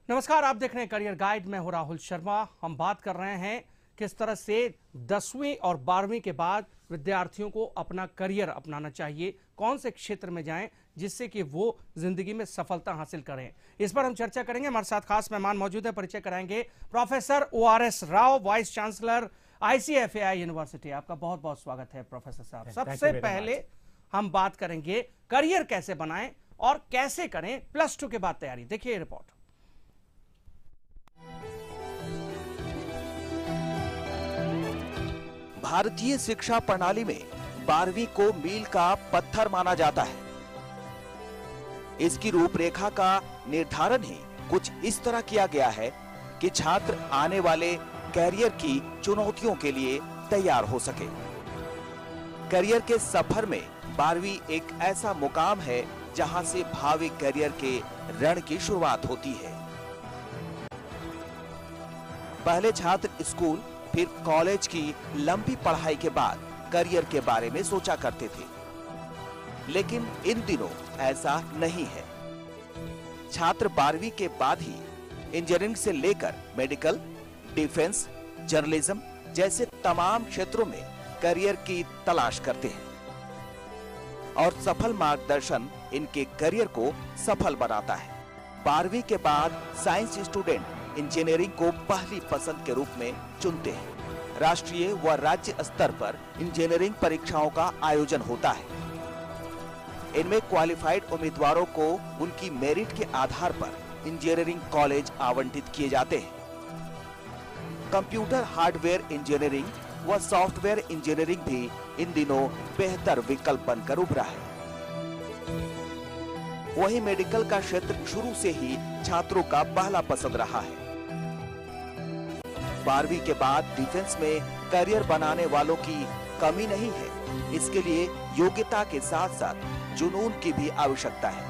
नमस्कार, आप देख रहे हैं करियर गाइड। मैं हूं राहुल शर्मा। हम बात कर रहे हैं किस तरह से 10वीं और 12वीं के बाद विद्यार्थियों को अपना करियर अपनाना चाहिए, कौन से क्षेत्र में जाएं जिससे कि वो जिंदगी में सफलता हासिल करें। इस पर हम चर्चा करेंगे। हमारे साथ खास मेहमान मौजूद है, परिचय कराएंगे professor ORS Rao, vice chancellor ICFAI university. आपका बहुत बहुत स्वागत है प्रोफेसर साहब। सबसे पहले हम बात करेंगे करियर कैसे बनाएं और कैसे करें +2 के बाद तैयारी। देखिए रिपोर्ट। भारतीय शिक्षा प्रणाली में 12वीं को मील का पत्थर माना जाता है। इसकी रूपरेखा का निर्धारण ही कुछ इस तरह किया गया है कि छात्र आने वाले कैरियर की चुनौतियों के लिए तैयार हो सके। करियर के सफर में 12वीं एक ऐसा मुकाम है जहां से भावी करियर के रण की शुरुआत होती है। पहले छात्र स्कूल फिर कॉलेज की लंबी पढ़ाई के बाद करियर के बारे में सोचा करते थे, लेकिन इन दिनों ऐसा नहीं है। छात्र 12वीं के बाद ही इंजीनियरिंग से लेकर मेडिकल, डिफेंस, जर्नलिज्म जैसे तमाम क्षेत्रों में करियर की तलाश करते हैं और सफल मार्गदर्शन इनके करियर को सफल बनाता है। 12वीं के बाद साइंस स्टूडेंट इंजीनियरिंग को पहली पसंद के रूप में चुनते हैं। राष्ट्रीय व राज्य स्तर पर इंजीनियरिंग परीक्षाओं का आयोजन होता है। इनमें क्वालिफाइड उम्मीदवारों को उनकी मेरिट के आधार पर इंजीनियरिंग कॉलेज आवंटित किए जाते हैं। कंप्यूटर हार्डवेयर इंजीनियरिंग व सॉफ्टवेयर इंजीनियरिंग भी इन दिनों बेहतर विकल्प बनकर उभरा है। वहीं मेडिकल का क्षेत्र शुरू से ही छात्रों का पहला पसंद रहा है। 12वीं के बाद डिफेंस में करियर बनाने वालों की कमी नहीं है। इसके लिए योग्यता के साथ साथ जुनून की भी आवश्यकता है।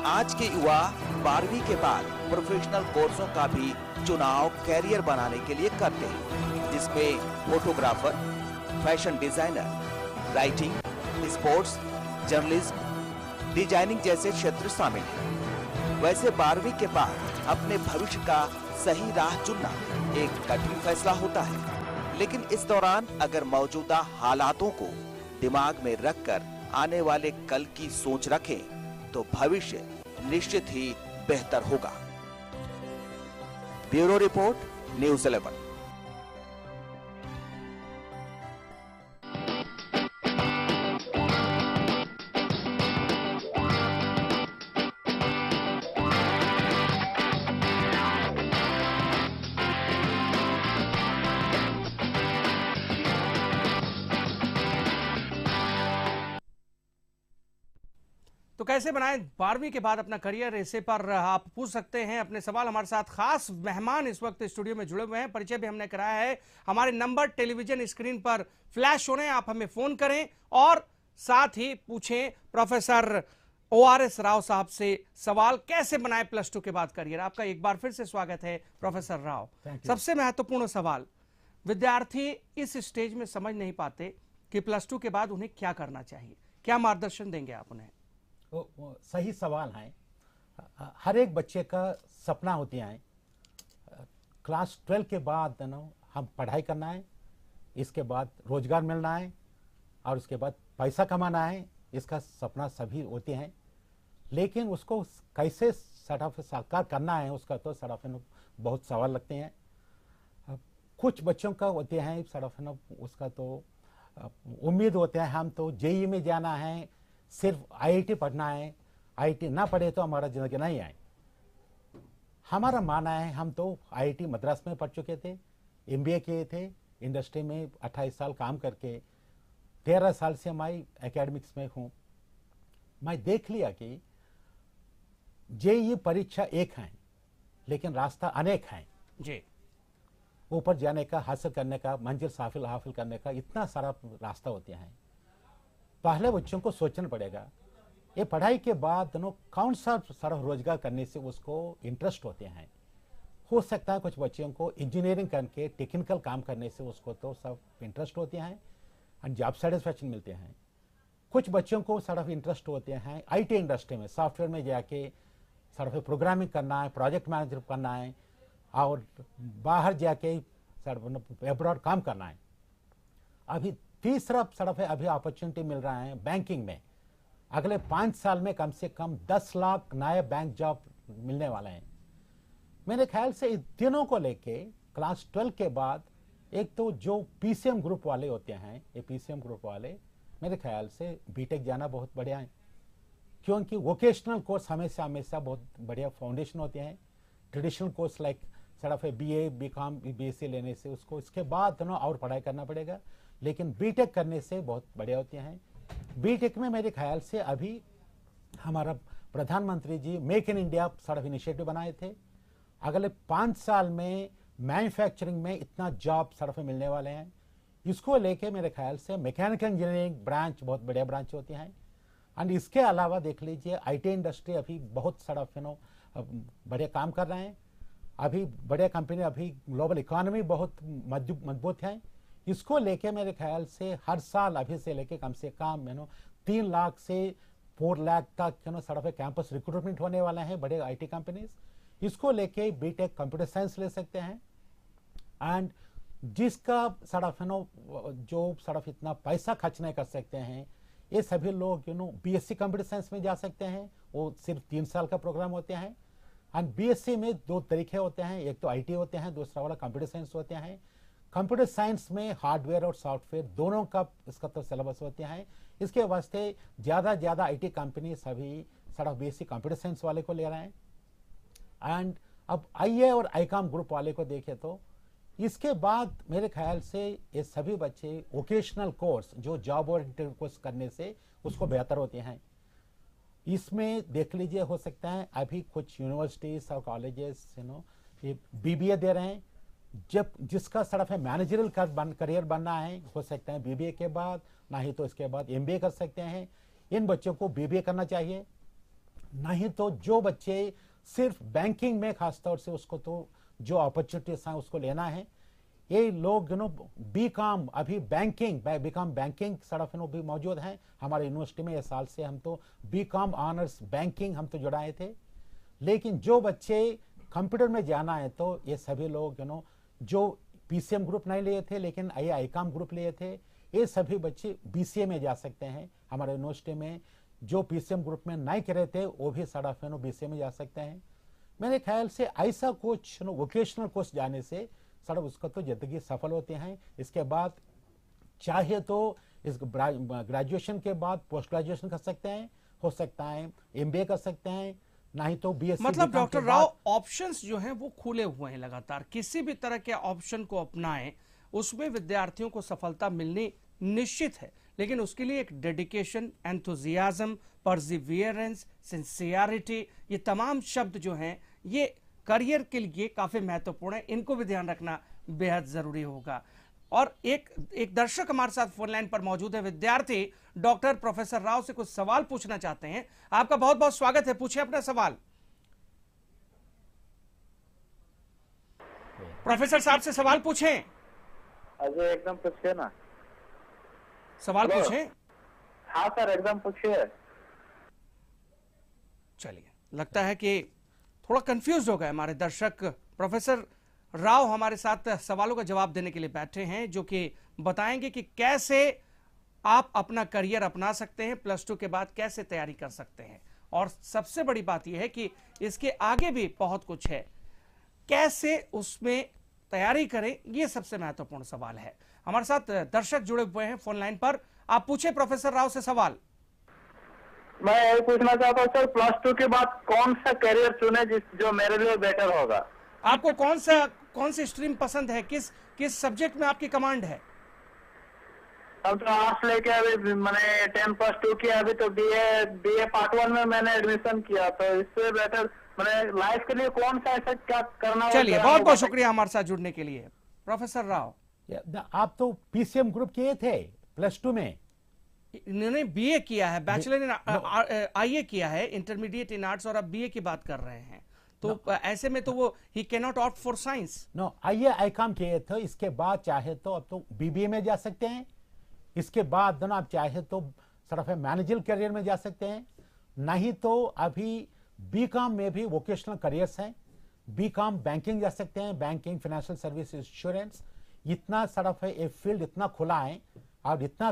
आज के युवा 12वीं के बाद प्रोफेशनल कोर्सों का भी चुनाव करियर बनाने के लिए करते हैं, जिसमें photographer, fashion designer, writing, sports, journalism, designing जैसे क्षेत्र शामिल हैं। वैसे 12वीं के बाद अपने भविष्य का सही राह चुनना एक कठिन फैसला होता है, लेकिन इस दौरान अगर मौजूदा हालातों को दिमाग में रखकर आने वाले कल की सोच रखें तो भविष्य निश्चित ही बेहतर होगा। Bureau report, news 11। तो कैसे बनाएं 12वीं के बाद अपना करियर, इसे पर आप पूछ सकते हैं अपने सवाल। हमारे साथ खास मेहमान इस वक्त स्टूडियो में जुड़े हुए हैं, परिचय भी हमने कराया है। हमारे नंबर टेलीविजन स्क्रीन पर फ्लैश हो रहे हैं, आप हमें फोन करें और साथ ही पूछें प्रोफेसर ORS राव साहब से सवाल, कैसे बनाएं +2 के बाद करियर। आपका एक बार फिर से स्वागत है प्रोफेसर राव। सबसे महत्वपूर्ण सवाल, विद्यार्थी इस स्टेज में समझ नहीं पाते कि +2 के बाद उन्हें क्या करना चाहिए, क्या मार्गदर्शन देंगे आप उन्हें? सही सवाल है। हर एक बच्चे का सपना होती है क्लास 12 के बाद हम पढ़ाई करना है, इसके बाद रोजगार मिलना है और उसके बाद पैसा कमाना है। इसका सपना सभी होते हैं, लेकिन उसको कैसे साकार करना है उसका तो बहुत सवाल लगते हैं। कुछ बच्चों का होते हैं उसका तो उम्मीद होते हैं हम तो JEE में जाना है, सिर्फ IIT पढ़ना है, IIT ना पढ़े तो हमारा जिंदगी नहीं आए। हमारा मानना है, हम तो IIT मद्रास में पढ़ चुके थे, MBA किए थे, इंडस्ट्री में 28 साल काम करके 13 साल से मैं एकेडमिक्स में हूँ। मैं देख लिया कि JEE परीक्षा एक है लेकिन रास्ता अनेक है जी। ऊपर जाने का, हासिल करने का, मंजिल हासिल करने का इतना सारा रास्ता होते हैं। पहले बच्चों को सोचना पड़ेगा ये पढ़ाई के बाद कौन सा सारा रोजगार करने से उसको इंटरेस्ट होते हैं। हो सकता है कुछ बच्चों को इंजीनियरिंग करके टेक्निकल काम करने से उसको तो सब इंटरेस्ट होते हैं और जॉब सेटिस्फैक्शन मिलते हैं। कुछ बच्चों को सort of इंटरेस्ट होते हैं आईटी इंडस्ट्री में, सॉफ्टवेयर में जाके सort of प्रोग्रामिंग करना है, प्रोजेक्ट मैनेजर करना है और बाहर जाके अब्रॉड काम करना है। अभी तीसरा सort of अभी अपॉर्चुनिटी मिल रहा है बैंकिंग में। अगले 5 साल में कम से कम 10 लाख नए बैंक जॉब मिलने वाले हैं। मेरे ख्याल से इन तीनों को लेके क्लास 12 के बाद एक तो जो पीसीएम ग्रुप वाले होते हैं, ये पीसीएम ग्रुप वाले मेरे ख्याल से बीटेक जाना बहुत बढ़िया है, क्योंकि वोकेशनल कोर्स हमेशा हमेशा बहुत बढ़िया फाउंडेशन होते हैं। ट्रेडिशनल कोर्स लाइक सort of बीए, बीकॉम, बीएससी लेने से उसको इसके बाद और पढ़ाई करना पड़ेगा, लेकिन बीटेक करने से बहुत बढ़िया होते हैं। बीटेक में मेरे ख्याल से अभी हमारा प्रधानमंत्री ji make in India sort of initiative बनाए थे। अगले 5 साल में मैन्युफैक्चरिंग में इतना जॉब सort of मिलने वाले हैं। इसको लेके मेरे ख्याल से मैकेनिकल इंजीनियरिंग ब्रांच बहुत बढ़िया ब्रांच होती है। एंड इसके अलावा देख लीजिए आईटी इंडस्ट्री अभी बहुत सort of बढ़िया काम कर रहे हैं। अभी बड़े कंपनी, अभी ग्लोबल इकोनॉमी बहुत मजबूत है। इसको लेके मेरे ख्याल से हर साल अभी से लेके कम से कम 3 लाख से 4 लाख तक सort of कैंपस रिक्रूटमेंट होने वाला है बड़े आईटी कंपनीज। इसको लेके बीटेक कंप्यूटर साइंस ले सकते हैं। एंड जिसका सort of जो सort of इतना पैसा खर्च नहीं कर सकते हैं, ये सभी लोग बीएससी कंप्यूटर साइंस में जा सकते हैं। वो सिर्फ 3 साल का प्रोग्राम होते हैं। एंड बीएससी में 2 तरीके होते हैं, एक तो आईटी होते हैं, दूसरा वाला कंप्यूटर साइंस होते हैं। कंप्यूटर साइंस में हार्डवेयर और सॉफ्टवेयर दोनों का इसका तो सिलेबस होते हैं। इसके वास्ते ज़्यादा आईटी कंपनी सभी सort of बीएससी कंप्यूटर साइंस वाले को ले रहे हैं। एंड अब आईए और आईकॉम ग्रुप वाले को देखें तो इसके बाद मेरे ख्याल से ये सभी बच्चे वोकेशनल कोर्स जो जॉब ओरिएंटेड कोर्स करने से उसको बेहतर होते हैं। इसमें देख लीजिए, हो सकता है अभी कुछ यूनिवर्सिटीज और कॉलेजेस ये बीबीए दे रहे हैं। जब जिसका सort of मैनेजरल करियर बनना है, हो सकता है बीबीए के बाद, नहीं तो इसके बाद एमबीए कर सकते हैं। इन बच्चों को बीबीए करना चाहिए। नहीं तो जो बच्चे सिर्फ बैंकिंग में खासतौर से उसको तो जो अपॉर्चुनिटीज हैं उसको लेना है, ये लोग बीकॉम, अभी बीकॉम बैंकिंग सort of भी मौजूद हैं हमारे यूनिवर्सिटी में। इस साल से हम तो बीकॉम ऑनर्स बैंकिंग हम तो जुड़ाए थे। लेकिन जो बच्चे कंप्यूटर में जाना है तो ये सभी लोग जो पीसीएम ग्रुप नहीं लिए थे लेकिन आईकॉम ग्रुप लिए थे, ये सभी बच्चे बीसीए में जा सकते हैं। हमारे यूनिवर्सिटी में जो पीसीएम ग्रुप में नहीं करे थे वो भी सort of बीसीए में जा सकते हैं। मेरे ख्याल से ऐसा कुछ वोकेशनल कोर्स जाने से सort of उसका तो जिंदगी सफल होते हैं। इसके बाद चाहे तो इस ग्रेजुएशन के बाद पोस्ट ग्रेजुएशन कर सकते हैं, हो सकता है एमबीए कर सकते हैं, नहीं तो बीएससी। मतलब डॉक्टर राव, ऑप्शंस जो हैं वो खुले हुए हैं लगातार। किसी भी तरह के ऑप्शन को अपनाएं, उसमें विद्यार्थियों को सफलता मिलनी निश्चित है, लेकिन उसके लिए एक डेडिकेशन, एंथुजियाज्म, परसिवियरेंस, सिंसियरिटी, ये तमाम शब्द जो हैं ये करियर के लिए काफी महत्वपूर्ण है। इनको भी ध्यान रखना बेहद जरूरी होगा। और एक दर्शक हमारे साथ फोन लाइन पर मौजूद है, विद्यार्थी डॉक्टर प्रोफेसर राव से कुछ सवाल पूछना चाहते हैं। आपका बहुत बहुत स्वागत है, पूछिए अपना सवाल। प्रोफेसर साहब से सवाल पूछें। अजय एकदम पूछिए ना। सवाल पूछें। हाँ सर, एकदम पूछिए। चलिए, लगता है कि थोड़ा कंफ्यूज हो गए हमारे दर्शक। प्रोफेसर राव हमारे साथ सवालों का जवाब देने के लिए बैठे हैं, जो कि बताएंगे कि कैसे आप अपना करियर अपना सकते हैं, +2 के बाद कैसे तैयारी कर सकते हैं। और सबसे बड़ी बात यह है कि इसके आगे भी बहुत कुछ है, कैसे उसमें तैयारी करें, यह सबसे महत्वपूर्ण सवाल है। हमारे साथ दर्शक जुड़े हुए हैं फोन लाइन पर। आप पूछे प्रोफेसर राव से सवाल। मैं यही पूछना चाहता हूँ सर, +2 के बाद कौन सा करियर चुने जो मेरे लिए बेटर होगा। आपको कौन सी स्ट्रीम पसंद है, किस सब्जेक्ट में आपकी कमांड है? अब तो आर्ट्स लेके अभी मैंने 10+2 किया, अभी तो बीए पार्ट 1 में मैंने एडमिशन किया, तो इससे बेटर मैंने लाइफ के लिए कौन सा ऐसा क्या करना। चलिए, बहुत बहुत शुक्रिया हमारे साथ जुड़ने के लिए। प्रोफेसर राव, आप तो पीसीएम ग्रुप किए थे +2 में। इन्होंने बीए किया है, बैचलर इन आईए किया है, इंटरमीडिएट इन आर्ट्स, और अब बीए की बात कर रहे हैं। तो ऐसे में तो वो ही can not opt for science. No, IA ICom किए थे, इसके बाद चाहे तो अब तो बीबीए में जा सकते हैं। इसके बाद आप चाहे तो सिर्फ मैनेजर करियर में जा सकते हैं, नहीं तो अभी बीकॉम में भी वोकेशनल करियर्स हैं। बीकॉम बैंकिंग जा सकते हैं, बैंकिंग, फाइनेंशियल सर्विस, इंश्योरेंस, इतना सिर्फ ये फील्ड इतना खुला है और इतना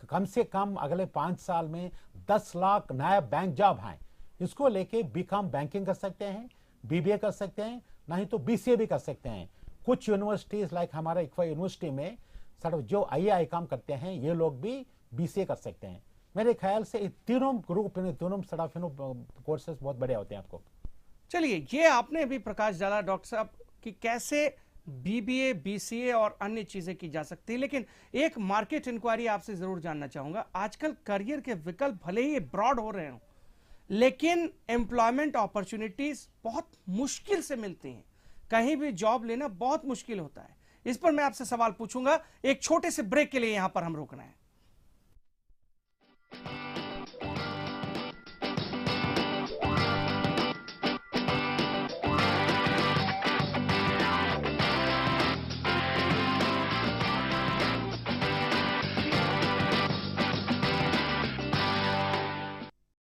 कम से कम अगले 5 साल में 10 लाख नया बैंक जॉब हैं। इसको लेके बीकॉम बैंकिंग कर सकते हैं, बीबीए कर सकते हैं, नहीं तो बीसीए भी कर सकते हैं। कुछ यूनिवर्सिटीज लाइक हमारा इक्वा यूनिवर्सिटी में सिर्फ जो आई काम करते हैं ये लोग भी बीसीए कर सकते हैं। मेरे ख्याल से ये तीनों ग्रुप, तीनों सिर्फ कोर्सेज बहुत बड़े होते हैं आपको। चलिए, ये आपने भी प्रकाश डाला डॉक्टर साहब कि कैसे बीबीए, बीसीए और अन्य चीजें की जा सकती है, लेकिन एक मार्केट इंक्वायरी आपसे जरूर जानना चाहूंगा। आजकल करियर के विकल्प भले ही ब्रॉड हो रहे हो, लेकिन एम्प्लॉयमेंट अपॉर्चुनिटीज बहुत मुश्किल से मिलती हैं। कहीं भी जॉब लेना बहुत मुश्किल होता है। इस पर मैं आपसे सवाल पूछूंगा। एक छोटे से ब्रेक के लिए यहां पर हम रुकना है।